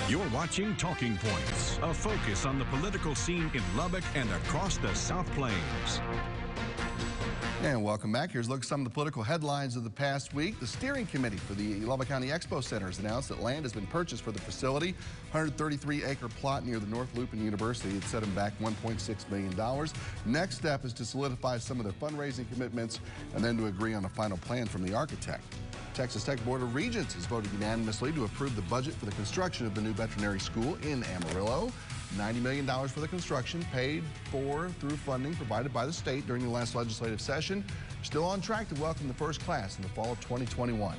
You're watching Talking Points, a focus on the political scene in Lubbock and across the South Plains. And welcome back. Here's a look at some of the political headlines of the past week. The steering committee for the Lubbock County Expo Center has announced that land has been purchased for the facility. 133-acre plot near the North Loop and University. It set them back $1.6 million. Next step is to solidify some of their fundraising commitments and then to agree on a final plan from the architect. Texas Tech Board of Regents has voted unanimously to approve the budget for the construction of the new veterinary school in Amarillo. $90 million for the construction, paid for through funding provided by the state during the last legislative session. Still on track to welcome the first class in the fall of 2021.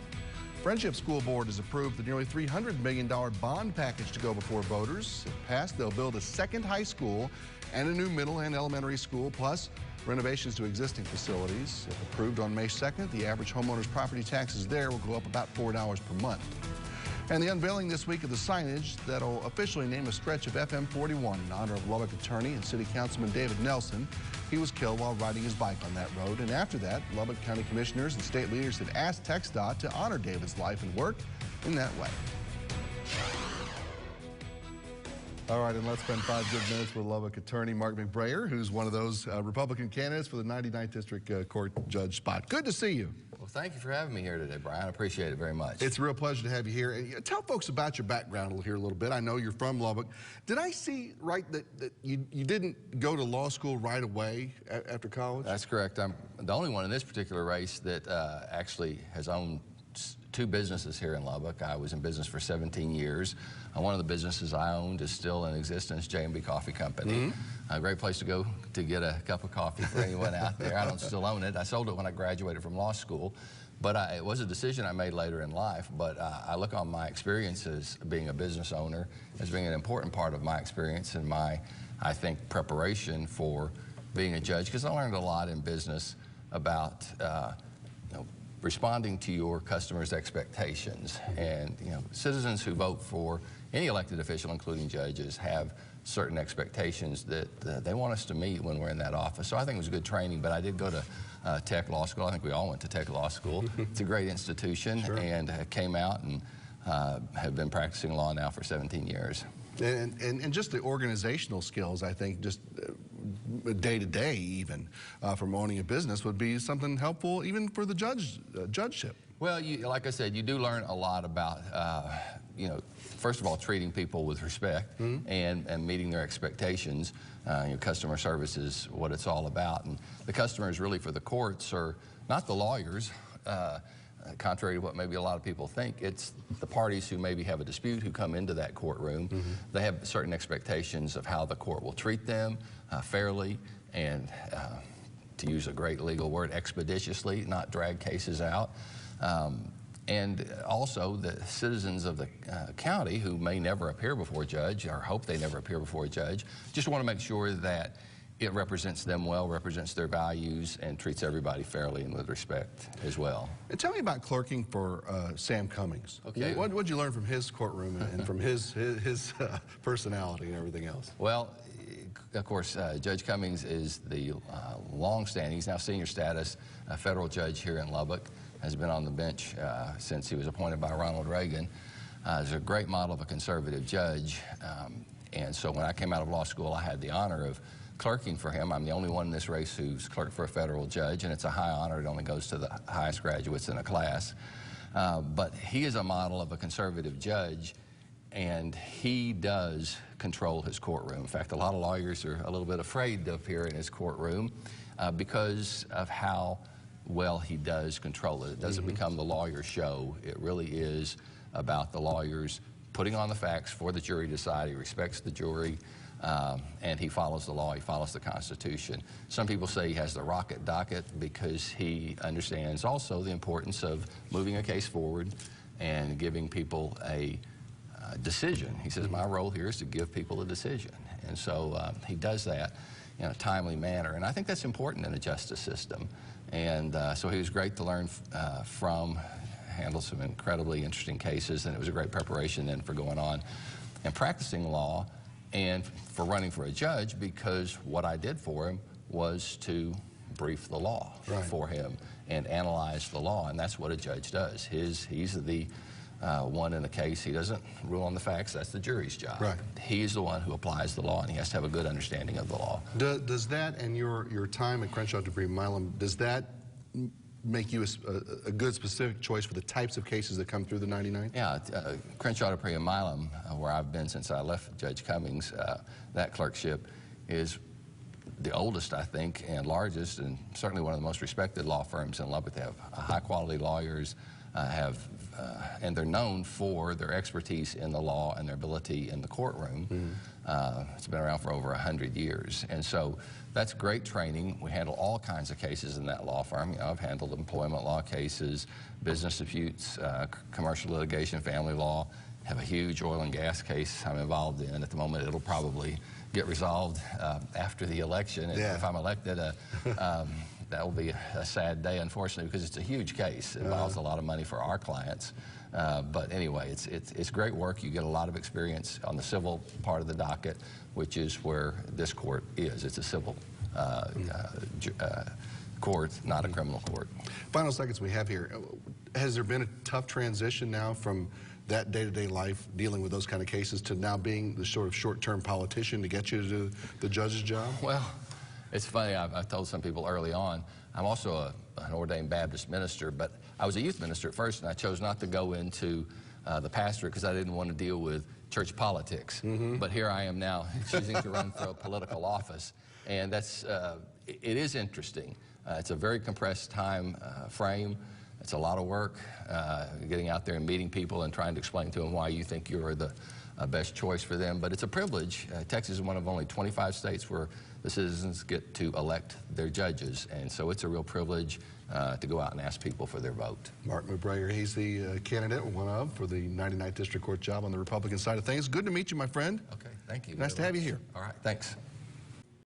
Friendship School Board has approved the nearly $300 million bond package to go before voters. If passed, they'll build a second high school and a new middle and elementary school, plus renovations to existing facilities. If approved on May 2nd, the average homeowner's property taxes there will go up about $4 per month. And the unveiling this week of the signage that'll officially name a stretch of FM 41 in honor of Lubbock attorney and city councilman David Nelson. He was killed while riding his bike on that road. And after that, Lubbock County commissioners and state leaders had asked TxDOT to honor David's life and work in that way. All right, and let's spend 5 good minutes with Lubbock attorney Mark McBrayer, who's one of those Republican candidates for the 99th District Court Judge spot. Good to see you. Well, thank you for having me here today, Brian. I appreciate it very much. It's a real pleasure to have you here. And tell folks about your background here a little bit. I know you're from Lubbock. Did I see right that you didn't go to law school right away after college? That's correct. I'm the only one in this particular race that actually has owned 2 businesses here in Lubbock. I was in business for 17 years. One of the businesses I owned is still in existence, J&B Coffee Company. A great place to go to get a cup of coffee for anyone out there. I don't still own it. I sold it when I graduated from law school, but it was a decision I made later in life. But I look on my experience as being a business owner as being an important part of my experience and my, I think, preparation for being a judge, because I learned a lot in business about responding to your customers' expectations. And citizens who vote for any elected official, including judges, have certain expectations that they want us to meet when we're in that office. So I think it was good training, but I did go to Tech Law School. I think we all went to Tech Law School. It's a great institution. Sure. And came out and have been practicing law now for 17 years. And just the organizational skills, I think, just day-to-day even, from owning a business would be something helpful even for the judgeship. Well, like I said, you do learn a lot about, first of all, treating people with respect and meeting their expectations. Customer service is what it's all about. And the customers really for the courts are not the lawyers. Contrary to what maybe a lot of people think, it's the parties who maybe have a dispute who come into that courtroom. They have certain expectations of how the court will treat them fairly and, to use a great legal word, expeditiously, not drag cases out. And also the citizens of the county who may never appear before a judge or hope they never appear before a judge just want to make sure that it represents them well, represents their values, and treats everybody fairly and with respect as well. And tell me about clerking for Sam Cummings. Okay. What did you learn from his courtroom and from his personality and everything else? Well, of course, Judge Cummings is the long-standing, he's now senior status federal judge here in Lubbock, has been on the bench since he was appointed by Ronald Reagan. He's a great model of a conservative judge. And so when I came out of law school, I had the honor of clerking for him. I'm the only one in this race who's clerked for a federal judge, and it's a high honor. It only goes to the highest graduates in a class. But he is a model of a conservative judge, and he does control his courtroom. In fact, a lot of lawyers are a little bit afraid to appear in his courtroom because of how well he does control it. It doesn't become the lawyer show. It really is about the lawyers putting on the facts for the jury to decide. He respects the jury. And he follows the law, he follows the Constitution. Some people say he has the rocket docket because he understands also the importance of moving a case forward and giving people a decision. He says, my role here is to give people a decision. And so he does that in a timely manner. And I think that's important in a justice system. And so he was great to learn from, handled some incredibly interesting cases, and it was a great preparation then for going on and practicing law and for running for a judge, because what I did for him was to brief the law for him and analyze the law, and that's what a judge does. He's the won in a case. He doesn't rule on the facts. That's the jury's job. Right. He's the one who applies the law, and he has to have a good understanding of the law. Does that and your time at Crenshaw Dupree Milam, does that make you a good specific choice for the types of cases that come through the 99? Yeah, Crenshaw Dupree and Milam, where I've been since I left Judge Cummings, that clerkship is the oldest, I think, and largest, and certainly one of the most respected law firms in Lubbock. They have high-quality lawyers, and they're known for their expertise in the law and their ability in the courtroom. It's been around for over 100 years, and so that's great training. We handle all kinds of cases in that law firm. You know, I've handled employment law cases, business disputes, commercial litigation, family law. Have a huge oil and gas case I'm involved in. At the moment, it'll probably get resolved after the election. Yeah. If I'm elected, that will be a sad day, unfortunately, because it's a huge case. It involves a lot of money for our clients. But anyway, it's great work. You get a lot of experience on the civil part of the docket, which is where this court is. It's a civil court, not a criminal court. Final seconds we have here. Has there been a tough transition now from that day-to-day life, dealing with those kind of cases, to now being the sort of short-term politician to get you to do the judge's job? Well, it's funny. I've told some people early on, I'm also an ordained Baptist minister, but I was a youth minister at first, and I chose not to go into the pastorate because I didn't want to deal with church politics. But here I am now choosing to run for a political office, and that's it is interesting. It's a very compressed time frame. It's a lot of work, getting out there and meeting people and trying to explain to them why you think you're the best choice for them. But it's a privilege. Texas is one of only 25 states where the citizens get to elect their judges, and so it's a real privilege to go out and ask people for their vote. Mark McBrayer, he's the candidate, for the 99th District Court job on the Republican side of things. Good to meet you, my friend. Okay, thank you. Nice to have you here. All right, thanks.